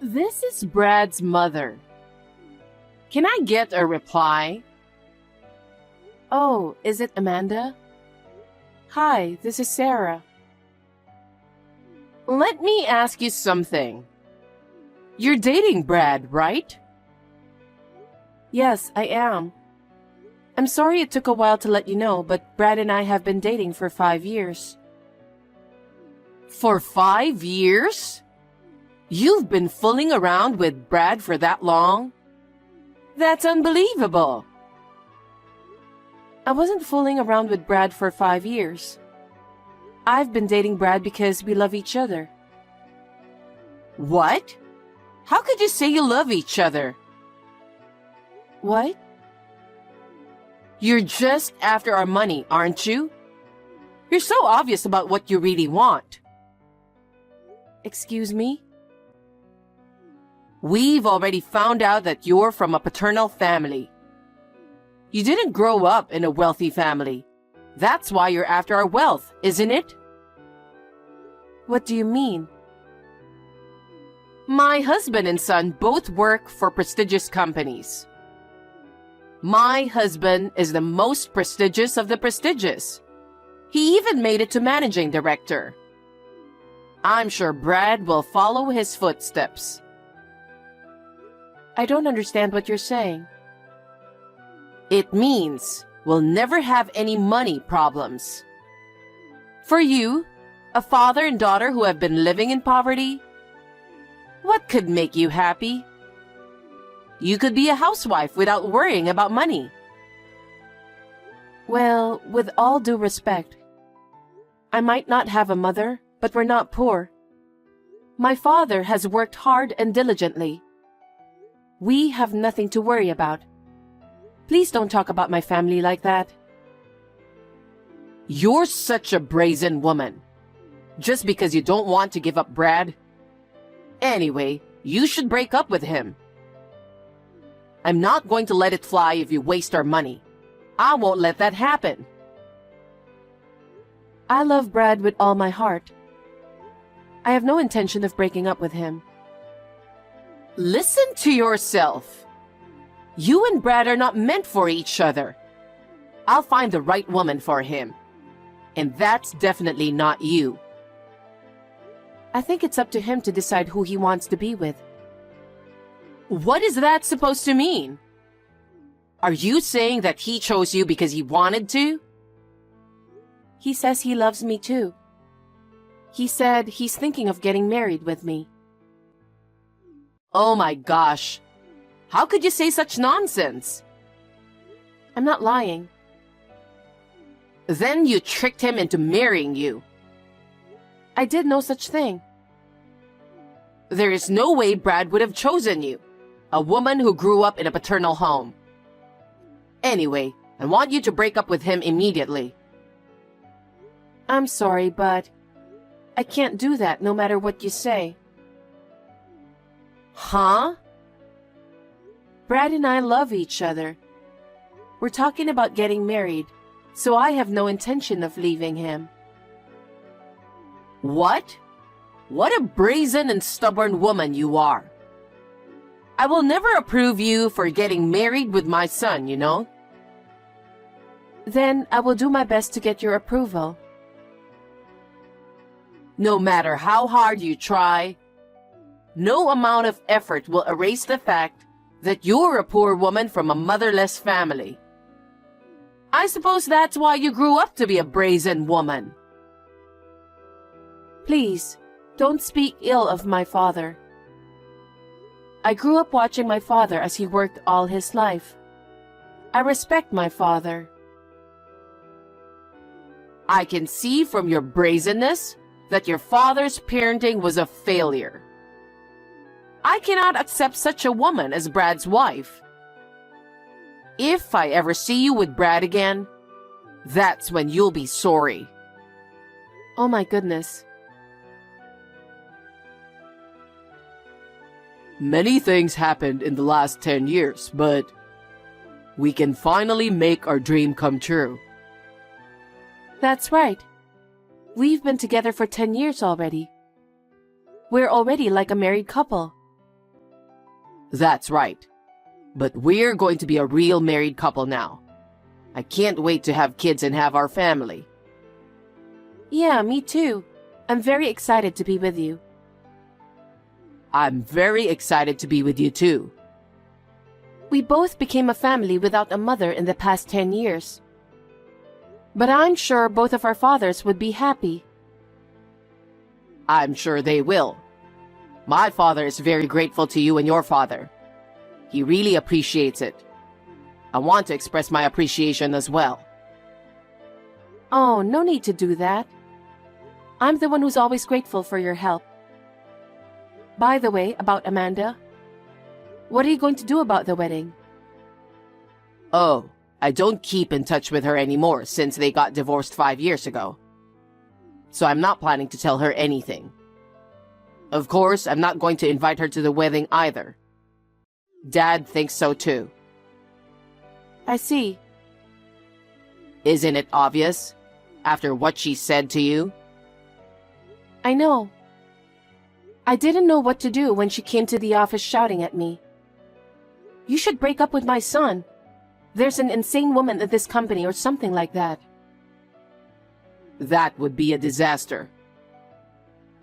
This is Brad's mother. Can I get a reply? Oh, is it Amanda? Hi, this is Sarah. Let me ask you something. You're dating Brad, right? Yes, I am. I'm sorry it took a while to let you know, but Brad and I have been dating for 5 years. For 5 years? You've been fooling around with Brad for that long? That's unbelievable. I wasn't fooling around with Brad for 5 years. I've been dating Brad because we love each other. What? How could you say you love each other? What? You're just after our money, aren't you? You're so obvious about what you really want. Excuse me? We've already found out that you're from a paternal family. You didn't grow up in a wealthy family. That's why you're after our wealth, isn't it? What do you mean? My husband and son both work for prestigious companies. My husband is the most prestigious of the prestigious. He even made it to managing director. I'm sure Brad will follow his footsteps. I don't understand what you're saying. It means we'll never have any money problems. For you, a father and daughter who have been living in poverty, what could make you happy? You could be a housewife without worrying about money. Well, with all due respect, I might not have a mother, but we're not poor. My father has worked hard and diligently. We have nothing to worry about. Please don't talk about my family like that. You're such a brazen woman. Just because you don't want to give up Brad. Anyway, you should break up with him. I'm not going to let it fly if you waste our money. I won't let that happen. I love Brad with all my heart. I have no intention of breaking up with him. Listen to yourself. You and Brad are not meant for each other. I'll find the right woman for him. And that's definitely not you. I think it's up to him to decide who he wants to be with. What is that supposed to mean? Are you saying that he chose you because he wanted to? He says he loves me too. He said he's thinking of getting married with me. Oh my gosh. How could you say such nonsense? I'm not lying. Then you tricked him into marrying you. I did no such thing. There is no way Brad would have chosen you, a woman who grew up in a paternal home. Anyway, I want you to break up with him immediately. I'm sorry, but I can't do that no matter what you say. Huh? Brad and I love each other. We're talking about getting married, so I have no intention of leaving him. What? What a brazen and stubborn woman you are. I will never approve you for getting married with my son, you know? Then I will do my best to get your approval. No matter how hard you try, no amount of effort will erase the fact that you're a poor woman from a motherless family. I suppose that's why you grew up to be a brazen woman. Please, don't speak ill of my father. I grew up watching my father as he worked all his life. I respect my father. I can see from your brazenness that your father's parenting was a failure. I cannot accept such a woman as Brad's wife. If I ever see you with Brad again, that's when you'll be sorry. Oh my goodness. Many things happened in the last 10 years, but we can finally make our dream come true. That's right. We've been together for 10 years already. We're already like a married couple. That's right. But we're going to be a real married couple now. I can't wait to have kids and have our family. Yeah, me too. I'm very excited to be with you. I'm very excited to be with you too. We both became a family without a mother in the past 10 years. But I'm sure both of our fathers would be happy. I'm sure they will. My father is very grateful to you and your father. He really appreciates it. I want to express my appreciation as well. Oh, no need to do that. I'm the one who's always grateful for your help. By the way, about Amanda, what are you going to do about the wedding? Oh, I don't keep in touch with her anymore since they got divorced 5 years ago. So I'm not planning to tell her anything. Of course, I'm not going to invite her to the wedding either. Dad thinks so too. I see. Isn't it obvious, after what she said to you? I know. I didn't know what to do when she came to the office shouting at me. You should break up with my son. There's an insane woman at this company or something like that. That would be a disaster.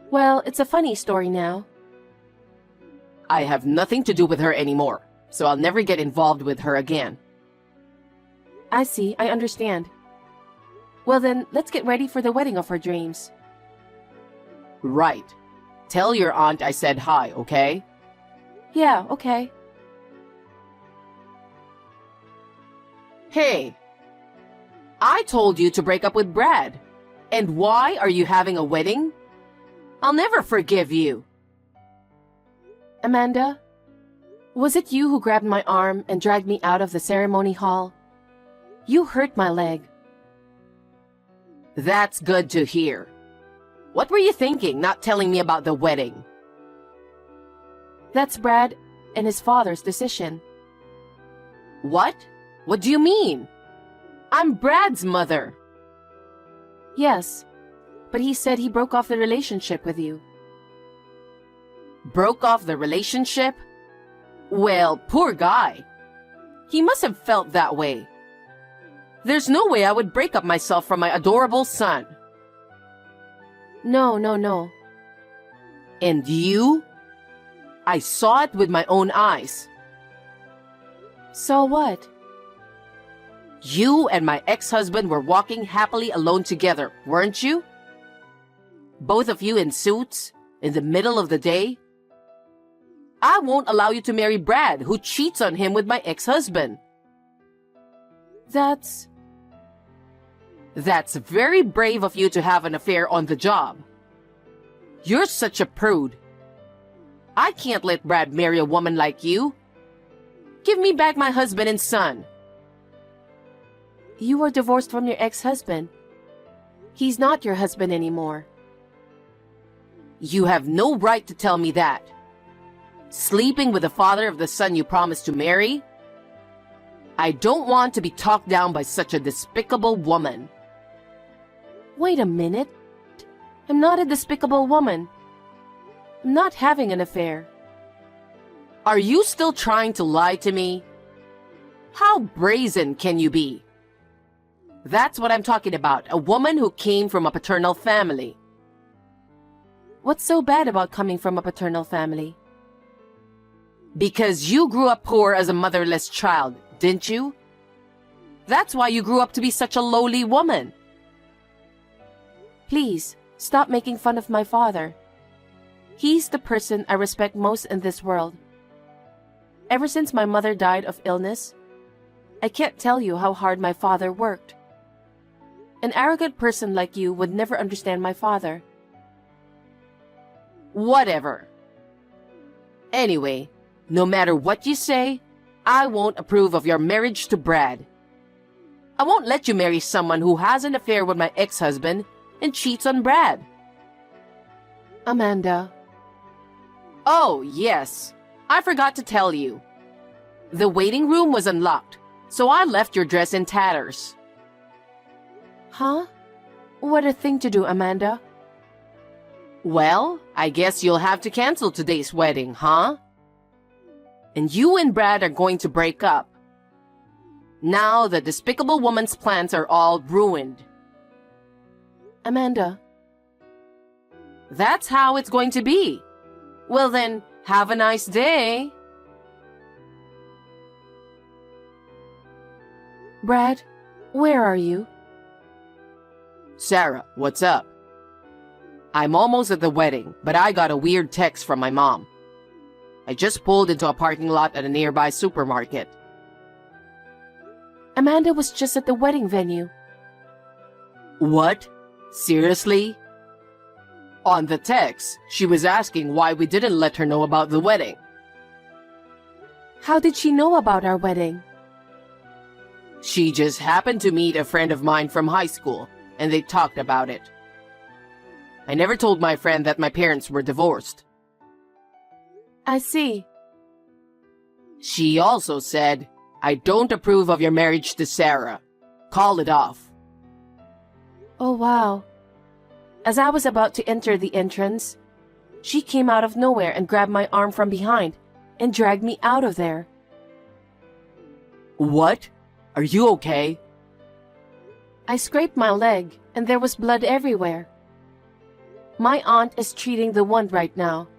Well, it's a funny story now. I have nothing to do with her anymore, so I'll never get involved with her again. I see, I understand. Well then, let's get ready for the wedding of our dreams. Right. Tell your aunt I said hi, okay? Yeah, okay. Hey, I told you to break up with Brad. And why are you having a wedding? I'll never forgive you. Amanda, was it you who grabbed my arm and dragged me out of the ceremony hall? You hurt my leg. That's good to hear. What were you thinking, not telling me about the wedding? That's Brad and his father's decision. What? What do you mean? I'm Brad's mother. Yes, but he said he broke off the relationship with you. Broke off the relationship? Well, poor guy. He must have felt that way. There's no way I would break up myself from my adorable son. No. And you? I saw it with my own eyes. So what? You and my ex-husband were walking happily alone together, weren't you? Both of you in suits, in the middle of the day? I won't allow you to marry Brad, who cheats on him with my ex-husband. That's very brave of you to have an affair on the job. You're such a prude. I can't let Brad marry a woman like you. Give me back my husband and son. You were divorced from your ex-husband. He's not your husband anymore. You have no right to tell me that. Sleeping with the father of the son you promised to marry? I don't want to be talked down by such a despicable woman. Wait a minute. I'm not a despicable woman. I'm not having an affair. Are you still trying to lie to me? How brazen can you be? That's what I'm talking about, a woman who came from a paternal family. What's so bad about coming from a paternal family? Because you grew up poor as a motherless child, didn't you? That's why you grew up to be such a lowly woman. Please, stop making fun of my father. He's the person I respect most in this world. Ever since my mother died of illness, I can't tell you how hard my father worked. An arrogant person like you would never understand my father. Whatever. Anyway, no matter what you say, I won't approve of your marriage to Brad. I won't let you marry someone who has an affair with my ex-husband and cheats on Brad. Amanda. Oh, yes. I forgot to tell you. The waiting room was unlocked, so I left your dress in tatters. Huh? What a thing to do, Amanda. Well, I guess you'll have to cancel today's wedding, huh? And you and Brad are going to break up. Now the despicable woman's plans are all ruined. Amanda, That's how it's going to be. Well then, have a nice day. Brad, where are you? Sarah, what's up? I'm almost at the wedding, but I got a weird text from my mom. I just pulled into a parking lot at a nearby supermarket. Amanda was just at the wedding venue. What? Seriously? On the text, she was asking why we didn't let her know about the wedding. How did she know about our wedding? She just happened to meet a friend of mine from high school, and they talked about it. I never told my friend that my parents were divorced. I see. She also said, I don't approve of your marriage to Sarah. Call it off. Oh, wow. As I was about to enter the entrance, she came out of nowhere and grabbed my arm from behind and dragged me out of there. What? Are you okay? I scraped my leg and there was blood everywhere. My aunt is treating the wound right now.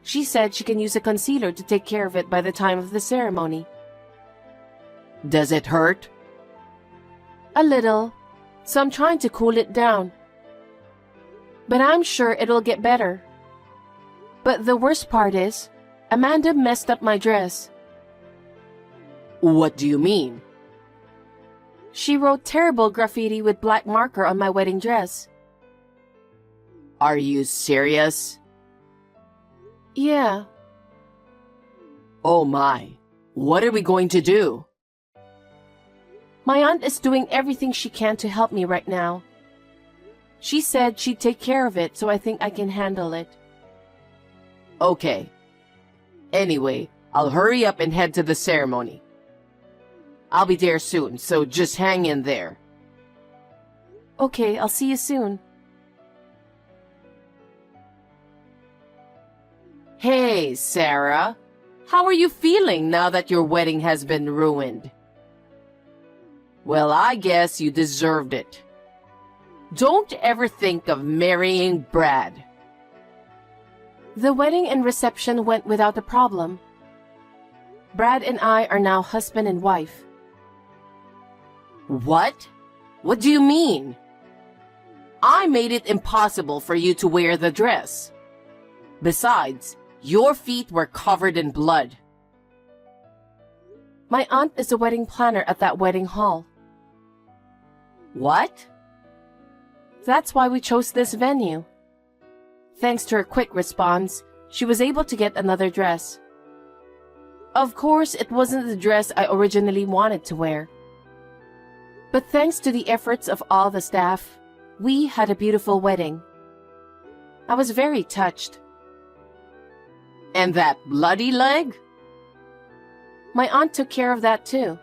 She said she can use a concealer to take care of it by the time of the ceremony. Does it hurt? A little, so I'm trying to cool it down. But I'm sure it'll get better. But the worst part is, Amanda messed up my dress. What do you mean? She wrote terrible graffiti with black marker on my wedding dress. Are you serious? Yeah. Oh my. What are we going to do? My aunt is doing everything she can to help me right now. She said she'd take care of it, so I think I can handle it. Okay. Anyway, I'll hurry up and head to the ceremony. I'll be there soon, so just hang in there. Okay, I'll see you soon. Hey, Sarah. How are you feeling now that your wedding has been ruined? Well, I guess you deserved it. Don't ever think of marrying Brad. The wedding and reception went without a problem. Brad and I are now husband and wife. What? What do you mean? I made it impossible for you to wear the dress. Besides, your feet were covered in blood. My aunt is a wedding planner at that wedding hall. What? That's why we chose this venue. Thanks to her quick response, she was able to get another dress. Of course, it wasn't the dress I originally wanted to wear. But thanks to the efforts of all the staff, we had a beautiful wedding. I was very touched. And that bloody leg? My aunt took care of that too.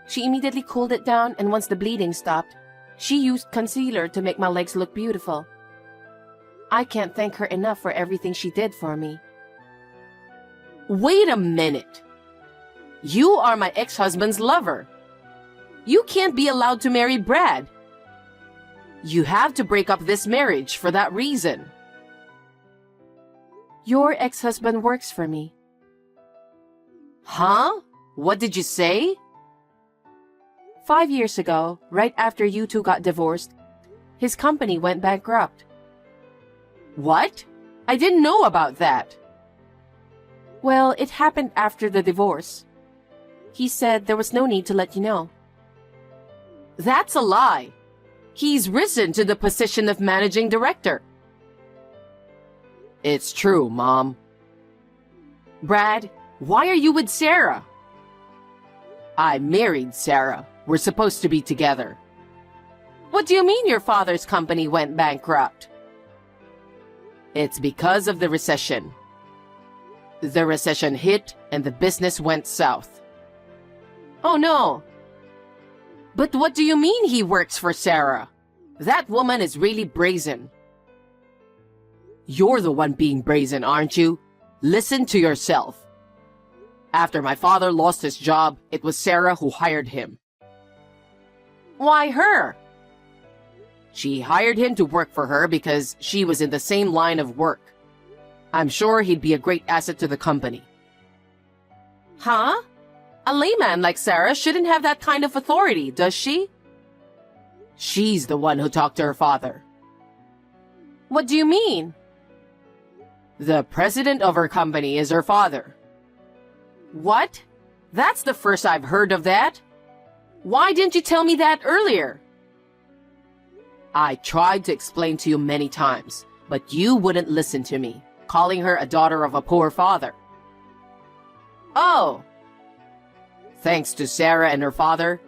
She immediately cooled it down, and once the bleeding stopped, she used concealer to make my legs look beautiful. I can't thank her enough for everything she did for me. Wait a minute. You are my ex-husband's lover. You can't be allowed to marry Brad. You have to break up this marriage for that reason. Your ex-husband works for me. Huh? What did you say? 5 years ago, right after you two got divorced, his company went bankrupt. What? I didn't know about that. Well, it happened after the divorce. He said there was no need to let you know. That's a lie. He's risen to the position of managing director. It's true, Mom. Brad, why are you with Sarah? I married Sarah. We're supposed to be together. What do you mean your father's company went bankrupt? It's because of the recession. The recession hit and the business went south. Oh no. But what do you mean he works for Sarah? That woman is really brazen. You're the one being brazen, aren't you? Listen to yourself. After my father lost his job, it was Sarah who hired him. Why her? She hired him to work for her because she was in the same line of work. I'm sure he'd be a great asset to the company. Huh? A layman like Sarah shouldn't have that kind of authority, does she? She's the one who talked to her father. What do you mean? The president of her company is her father. What? That's the first I've heard of that. Why didn't you tell me that earlier? I tried to explain to you many times, but you wouldn't listen to me, calling her a daughter of a poor father. Oh. Thanks to Sarah and her father,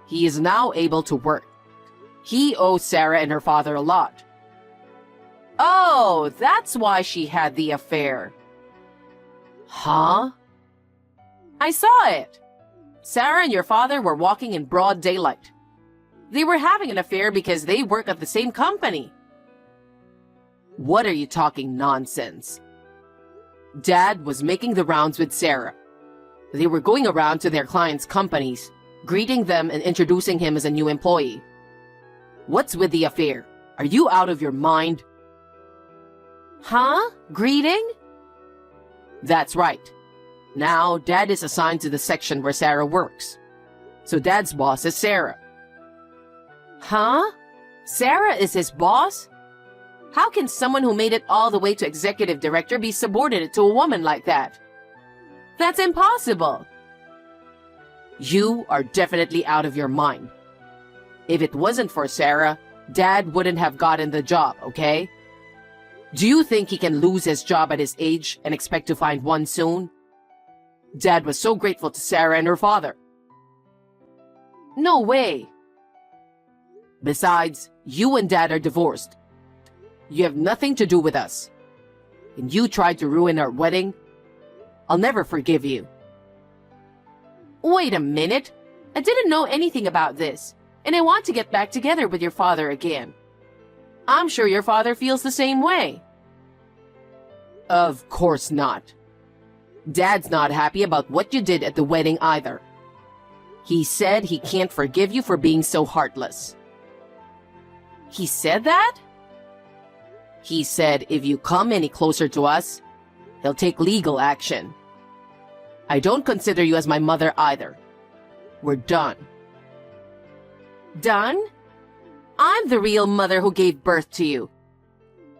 he is now able to work. He owes Sarah and her father a lot. Oh, that's why she had the affair. Huh? I saw it. Sarah and your father were walking in broad daylight. They were having an affair because they work at the same company. What are you talking nonsense? Dad was making the rounds with Sarah. They were going around to their clients' companies, greeting them and introducing him as a new employee. What's with the affair? Are you out of your mind? Huh? Greeting? That's right. Now, Dad is assigned to the section where Sarah works. So Dad's boss is Sarah. Huh? Sarah is his boss? How can someone who made it all the way to executive director be subordinate to a woman like that? That's impossible. You are definitely out of your mind. If it wasn't for Sarah, Dad wouldn't have gotten the job, okay? Do you think he can lose his job at his age and expect to find one soon? Dad was so grateful to Sarah and her father. No way. Besides, you and Dad are divorced. You have nothing to do with us. And you tried to ruin our wedding. I'll never forgive you. Wait a minute. I didn't know anything about this, and I want to get back together with your father again. I'm sure your father feels the same way. Of course not. Dad's not happy about what you did at the wedding either. He said he can't forgive you for being so heartless. He said that? He said if you come any closer to us, he'll take legal action. I don't consider you as my mother either. We're done. Done? I'm the real mother who gave birth to you.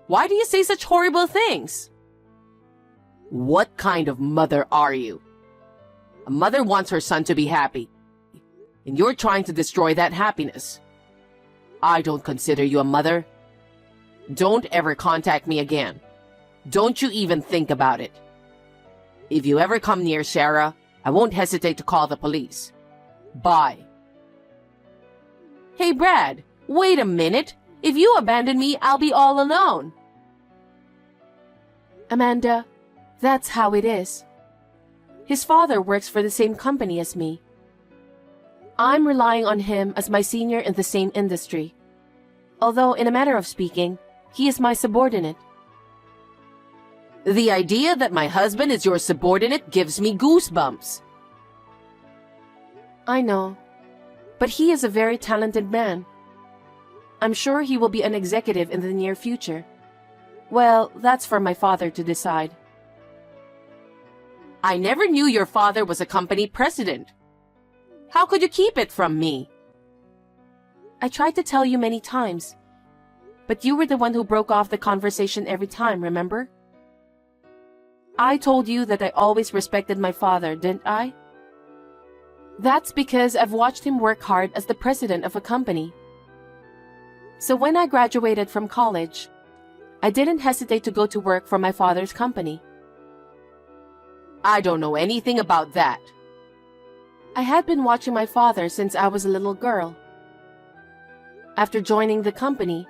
Why do you say such horrible things? What kind of mother are you? A mother wants her son to be happy, and you're trying to destroy that happiness. I don't consider you a mother. Don't ever contact me again. Don't you even think about it. If you ever come near Sarah, I won't hesitate to call the police. Bye. Hey, Brad, wait a minute. If you abandon me, I'll be all alone. Amanda, that's how it is. His father works for the same company as me. I'm relying on him as my senior in the same industry. Although, in a matter of speaking, he is my subordinate. The idea that my husband is your subordinate gives me goosebumps. I know, but he is a very talented man. I'm sure he will be an executive in the near future. Well, that's for my father to decide. I never knew your father was a company president. How could you keep it from me? I tried to tell you many times, but you were the one who broke off the conversation every time, remember? I told you that I always respected my father, didn't I? That's because I've watched him work hard as the president of a company. So when I graduated from college, I didn't hesitate to go to work for my father's company. I don't know anything about that. I had been watching my father since I was a little girl. After joining the company,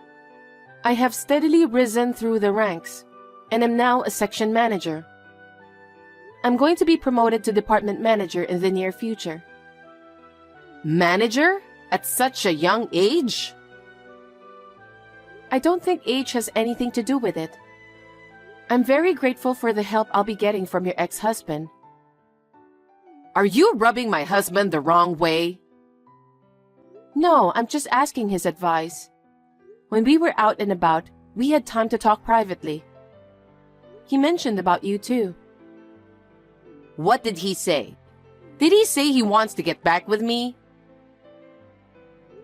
I have steadily risen through the ranks and am now a section manager. I'm going to be promoted to department manager in the near future. Manager? At such a young age? I don't think age has anything to do with it. I'm very grateful for the help I'll be getting from your ex-husband. Are you rubbing my husband the wrong way? No, I'm just asking his advice. When we were out and about, we had time to talk privately. He mentioned about you too. What did he say? Did he say he wants to get back with me?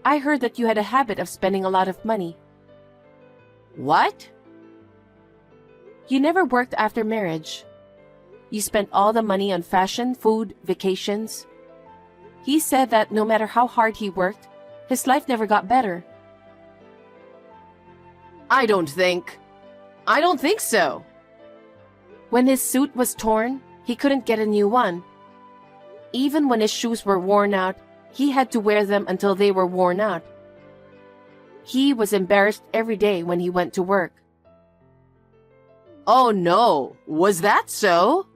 I heard that you had a habit of spending a lot of money. What? You never worked after marriage. You spent all the money on fashion, food, vacations. He said that no matter how hard he worked, his life never got better. I don't think so. When his suit was torn, he couldn't get a new one. Even when his shoes were worn out, he had to wear them until they were worn out. He was embarrassed every day when he went to work. Oh no, was that so?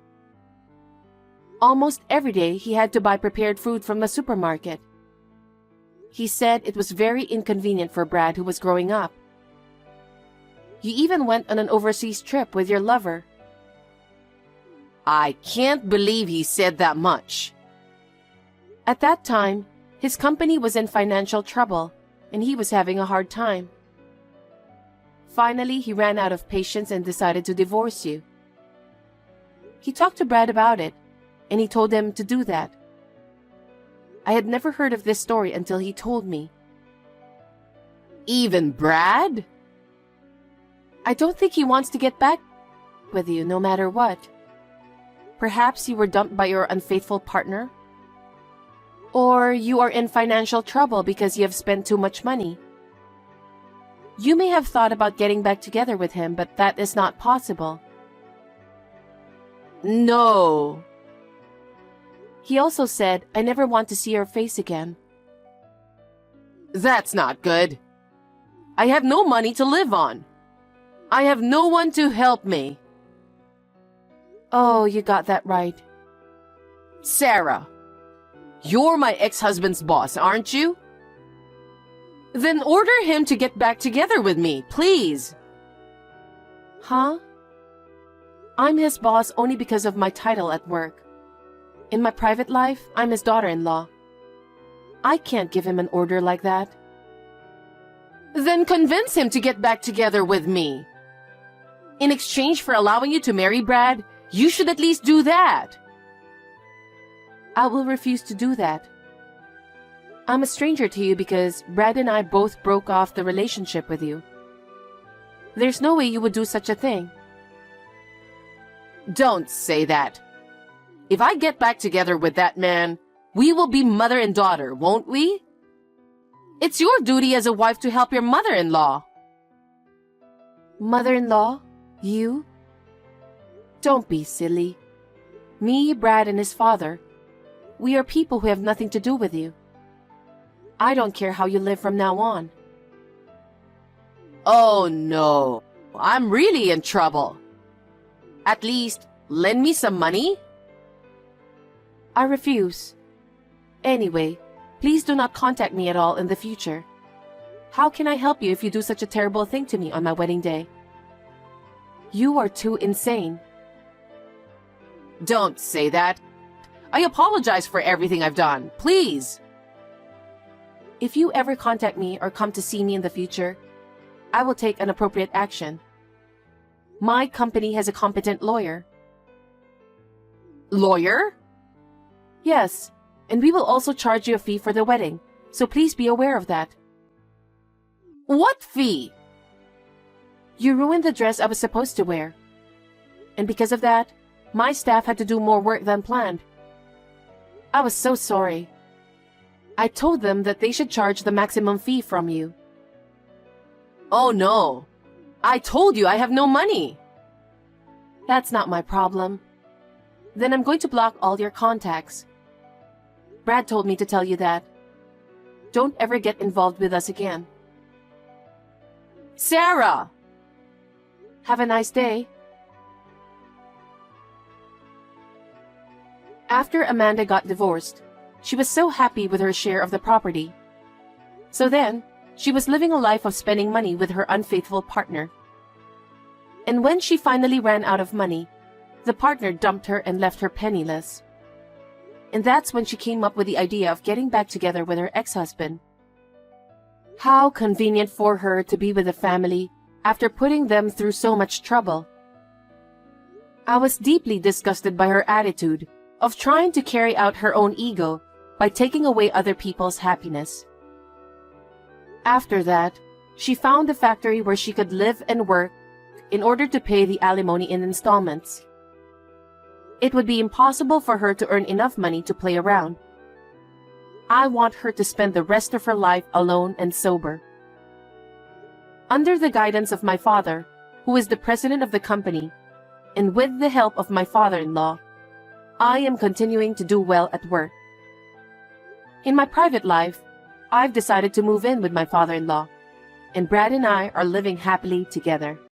Almost every day he had to buy prepared food from the supermarket. He said it was very inconvenient for Brad, who was growing up. You even went on an overseas trip with your lover. I can't believe he said that much. At that time, his company was in financial trouble, and he was having a hard time. Finally, he ran out of patience and decided to divorce you. He talked to Brad about it, and he told him to do that. I had never heard of this story until he told me. Even Brad? I don't think he wants to get back with you no matter what. Perhaps you were dumped by your unfaithful partner? Or you are in financial trouble because you have spent too much money. You may have thought about getting back together with him, but that is not possible. No. He also said, I never want to see your face again. That's not good. I have no money to live on. I have no one to help me. Oh, you got that right. Sarah, you're my ex-husband's boss, aren't you? Then order him to get back together with me, please. Huh? I'm his boss only because of my title at work. In my private life, I'm his daughter-in-law. I can't give him an order like that. Then convince him to get back together with me. In exchange for allowing you to marry Brad, you should at least do that. I will refuse to do that. I'm a stranger to you because Brad and I both broke off the relationship with you. There's no way you would do such a thing. Don't say that. If I get back together with that man, we will be mother and daughter, won't we? It's your duty as a wife to help your mother-in-law. Mother-in-law? You? Don't be silly. Me, Brad, and his father, we are people who have nothing to do with you. I don't care how you live from now on. Oh no, I'm really in trouble. At least, lend me some money? I refuse. Anyway, please do not contact me at all in the future. How can I help you if you do such a terrible thing to me on my wedding day? You are too insane. Don't say that. I apologize for everything I've done. Please. If you ever contact me or come to see me in the future, I will take an appropriate action. My company has a competent lawyer. Lawyer? Yes, and we will also charge you a fee for the wedding, so please be aware of that. What fee? You ruined the dress I was supposed to wear. And because of that, my staff had to do more work than planned. I was so sorry. I told them that they should charge the maximum fee from you. Oh no. I told you I have no money. That's not my problem. Then I'm going to block all your contacts. Brad told me to tell you that. Don't ever get involved with us again. Sarah! Have a nice day. After Amanda got divorced, she was so happy with her share of the property. So then, she was living a life of spending money with her unfaithful partner. And when she finally ran out of money, the partner dumped her and left her penniless. And that's when she came up with the idea of getting back together with her ex-husband. How convenient for her to be with the family after putting them through so much trouble. I was deeply disgusted by her attitude of trying to carry out her own ego by taking away other people's happiness. After that, she found a factory where she could live and work in order to pay the alimony in installments. It would be impossible for her to earn enough money to play around. I want her to spend the rest of her life alone and sober. Under the guidance of my father, who is the president of the company, and with the help of my father-in-law, I am continuing to do well at work. In my private life, I've decided to move in with my father-in-law, and Brad and I are living happily together.